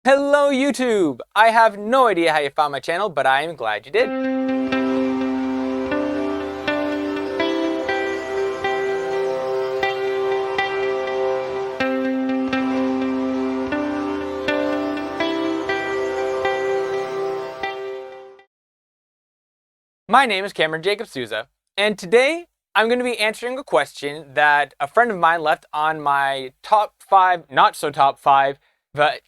Hello YouTube! I have no idea how you found my channel, but I am glad you did. My name is Cameron Jacob Souza, and today I'm going to be answering a question that a friend of mine left on my top 5, not so top 5,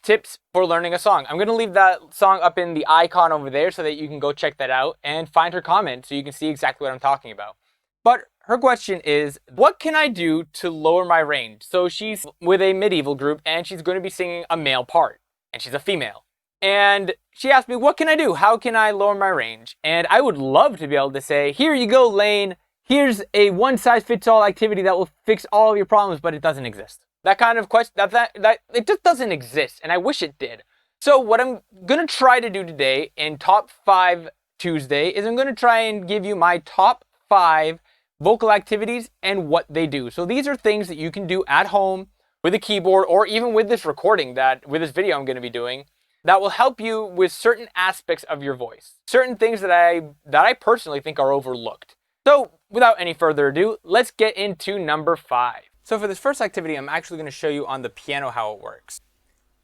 tips for learning a song. I'm going to leave that song up in the icon over there so that you can go check that out and find her comment so you can see exactly what I'm talking about. But her question is, what can I do to lower my range? So she's with a medieval group and she's going to be singing a male part, and she's a female. And she asked me, what can I do? How can I lower my range? And I would love to be able to say, here you go, Lane. Here's a one-size-fits-all activity that will fix all of your problems, but it doesn't exist. That kind of question, that it just doesn't exist, and I wish it did. So what I'm going to try to do today in Top 5 Tuesday is I'm going to try and give you my top 5 vocal activities and what they do. So these are things that you can do at home with a keyboard or even with this recording with this video I'm going to be doing, that will help you with certain aspects of your voice. Certain things that I personally think are overlooked. So without any further ado, let's get into number 5. So for this first activity, I'm actually going to show you on the piano how it works.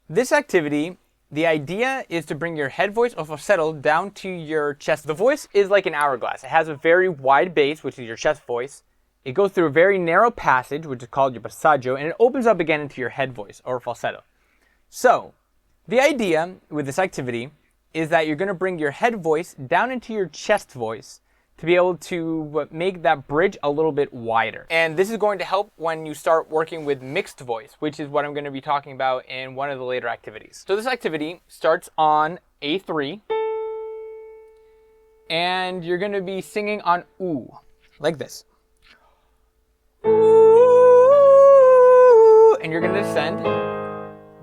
This activity, the idea is to bring your head voice or falsetto down to your chest. The voice is like an hourglass. It has a very wide base, which is your chest voice. It goes through a very narrow passage, which is called your passaggio, and it opens up again into your head voice or falsetto. So the idea with this activity is that you're going to bring your head voice down into your chest voice to be able to make that bridge a little bit wider. And this is going to help when you start working with mixed voice, which is what I'm going to be talking about in one of the later activities. So this activity starts on A3, and you're going to be singing on ooh, like this. Ooh, and you're going to descend,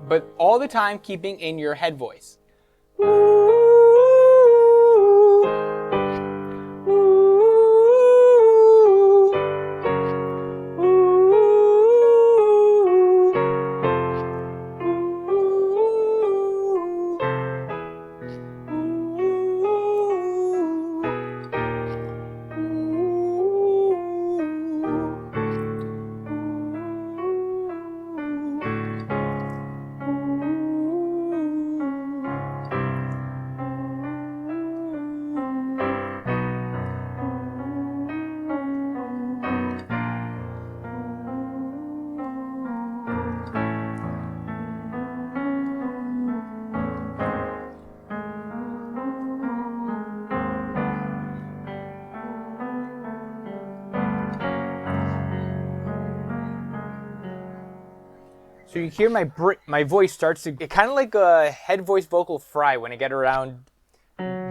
but all the time keeping in your head voice. So you hear my voice starts to get kind of like a head voice vocal fry when I get around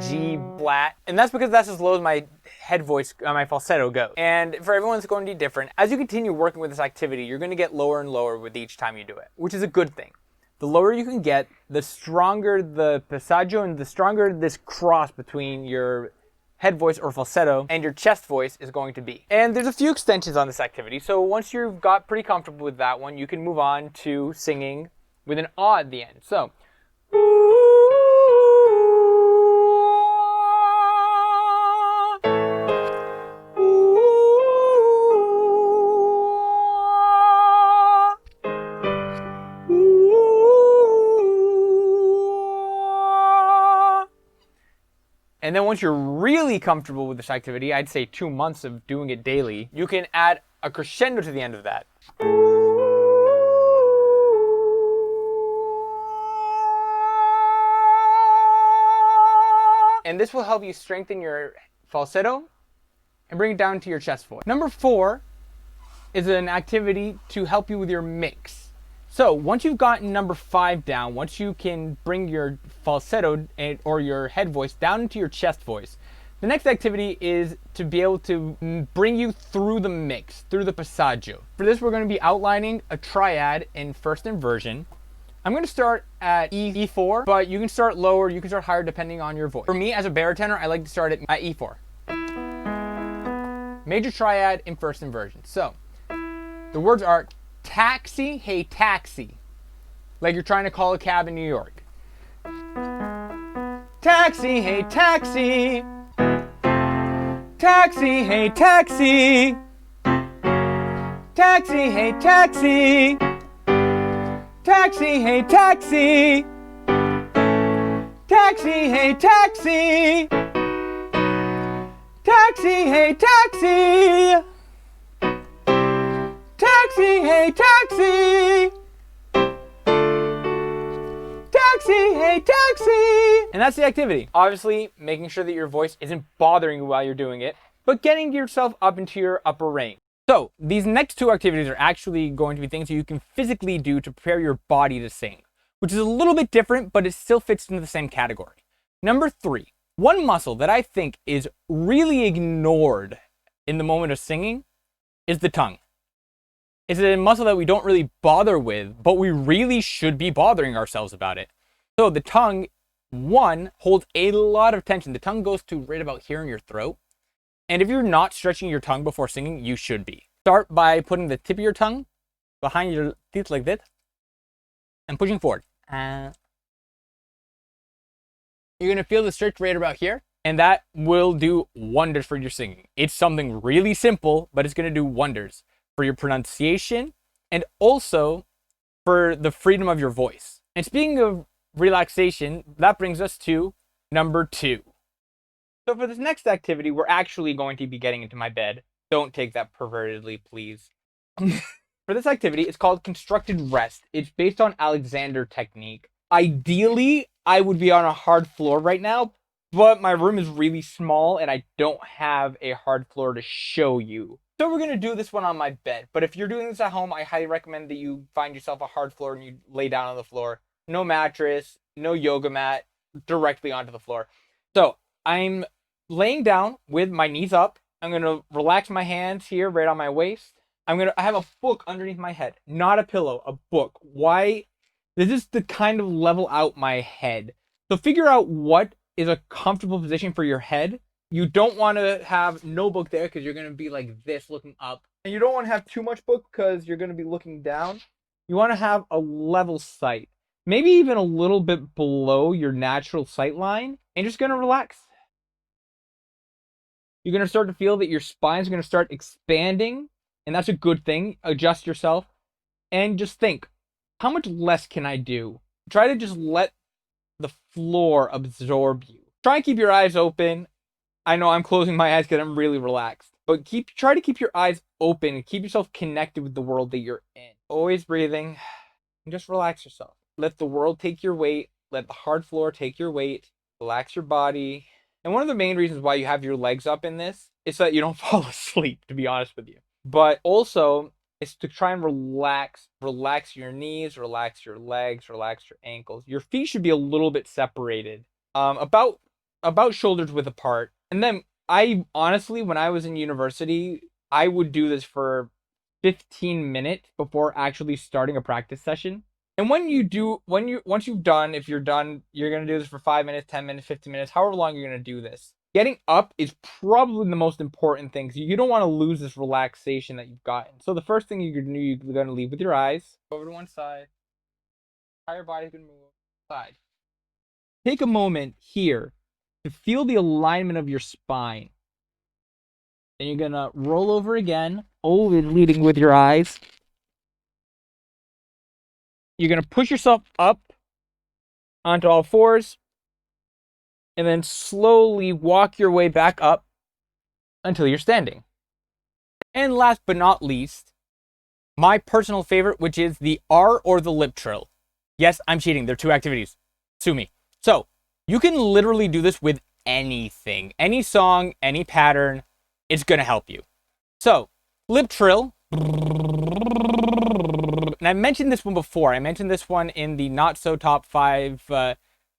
G flat. And that's because that's as low as my head voice, my falsetto goes. And for everyone, it's going to be different. As you continue working with this activity, you're going to get lower and lower with each time you do it, which is a good thing. The lower you can get, the stronger the passaggio and the stronger this cross between your head voice or falsetto and your chest voice is going to be. And there's a few extensions on this activity, so once you've got pretty comfortable with that one, you can move on to singing with an ah at the end. So and then once you're really comfortable with this activity, I'd say 2 months of doing it daily, you can add a crescendo to the end of that. And this will help you strengthen your falsetto and bring it down to your chest voice. Number 4 is an activity to help you with your mix. So once you've gotten number 5 down, once you can bring your falsetto or your head voice down into your chest voice, the next activity is to be able to bring you through the mix, through the passaggio. For this, we're going to be outlining a triad in first inversion. I'm going to start at E4, but you can start lower, you can start higher depending on your voice. For me, as a baritone, I like to start at E4. Major triad in first inversion. So the words are taxi, hey taxi. Like you're trying to call a cab in New York. Taxi, hey taxi. Taxi, hey taxi. Taxi, hey taxi. Taxi, hey taxi. Taxi, hey taxi. Taxi, hey taxi. Taxi, hey taxi. Taxi, hey taxi. And that's the activity. Obviously, making sure that your voice isn't bothering you while you're doing it, but getting yourself up into your upper range. So these next two activities are actually going to be things that you can physically do to prepare your body to sing, which is a little bit different, but it still fits into the same category. Number 3, one muscle that I think is really ignored in the moment of singing is the tongue. It's a muscle that we don't really bother with, but we really should be bothering ourselves about it. So the tongue, one, holds a lot of tension. The tongue goes to right about here in your throat. And if you're not stretching your tongue before singing, you should be. Start by putting the tip of your tongue behind your teeth like this and pushing forward. You're going to feel the stretch right about here, and that will do wonders for your singing. It's something really simple, but it's going to do wonders for your pronunciation and also for the freedom of your voice. And speaking of relaxation, that brings us to number 2. So for this next activity, we're actually going to be getting into my bed. Don't take that pervertedly, please. For this activity, it's called constructed rest. It's based on Alexander technique. Ideally, I would be on a hard floor right now, but my room is really small and I don't have a hard floor to show you. So we're going to do this one on my bed. But if you're doing this at home, I highly recommend that you find yourself a hard floor and you lay down on the floor. No mattress, no yoga mat, directly onto the floor. So I'm laying down with my knees up. I'm going to relax my hands here right on my waist. I have a book underneath my head, not a pillow, a book. Why? This is to kind of level out my head. So figure out what is a comfortable position for your head. You don't want to have no book there because you're going to be like this looking up. And you don't want to have too much book because you're going to be looking down. You want to have a level sight. Maybe even a little bit below your natural sight line. And you're just going to relax. You're going to start to feel that your spine is going to start expanding. And that's a good thing. Adjust yourself. And just think, how much less can I do? Try to just let the floor absorb you. Try and keep your eyes open. I know I'm closing my eyes because I'm really relaxed. But try to keep your eyes open and keep yourself connected with the world that you're in. Always breathing. And just relax yourself. Let the world take your weight. Let the hard floor take your weight. Relax your body. And one of the main reasons why you have your legs up in this is so that you don't fall asleep, to be honest with you. But also, it's to try and relax your knees, relax your legs, relax your ankles. Your feet should be a little bit separated, about shoulders width apart. And then I honestly, when I was in university, I would do this for 15 minutes before actually starting a practice session. And once you've done, if you're done, you're going to do this for 5 minutes, 10 minutes, 15 minutes, however long you're going to do this. Getting up is probably the most important thing. So you don't want to lose this relaxation that you've gotten. So the first thing you're going to leave with your eyes over to one side. Entire body's going to move side. Take a moment here to feel the alignment of your spine. Then you're going to roll over again, always leading with your eyes. You're going to push yourself up onto all fours. And then slowly walk your way back up until you're standing. And last but not least, my personal favorite, which is the R or the lip trill. Yes, I'm cheating. They're 2 activities. Sue me. So you can literally do this with anything, any song, any pattern. It's going to help you. So lip trill. And I mentioned this one before. I mentioned this one in the not so top 5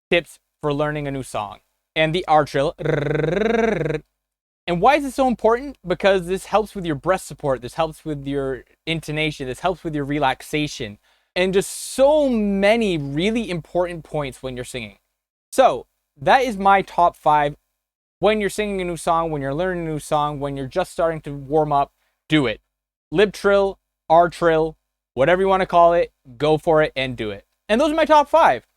tips for learning a new song. And the R trill. And why is this so important? Because this helps with your breath support. This helps with your intonation. This helps with your relaxation. And just so many really important points when you're singing. So that is my top 5. When you're singing a new song, when you're learning a new song, when you're just starting to warm up, do it. Lip trill, R trill, whatever you want to call it, go for it and do it. And those are my top 5.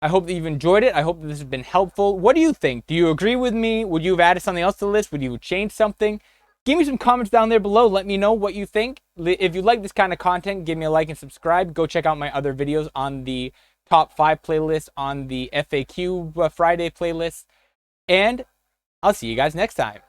I hope that you've enjoyed it. I hope that this has been helpful. What do you think? Do you agree with me? Would you have added something else to the list? Would you change something? Give me some comments down there below. Let me know what you think. If you like this kind of content, give me a like and subscribe. Go check out my other videos on the top 5 playlist, on the FAQ Friday playlist. And I'll see you guys next time.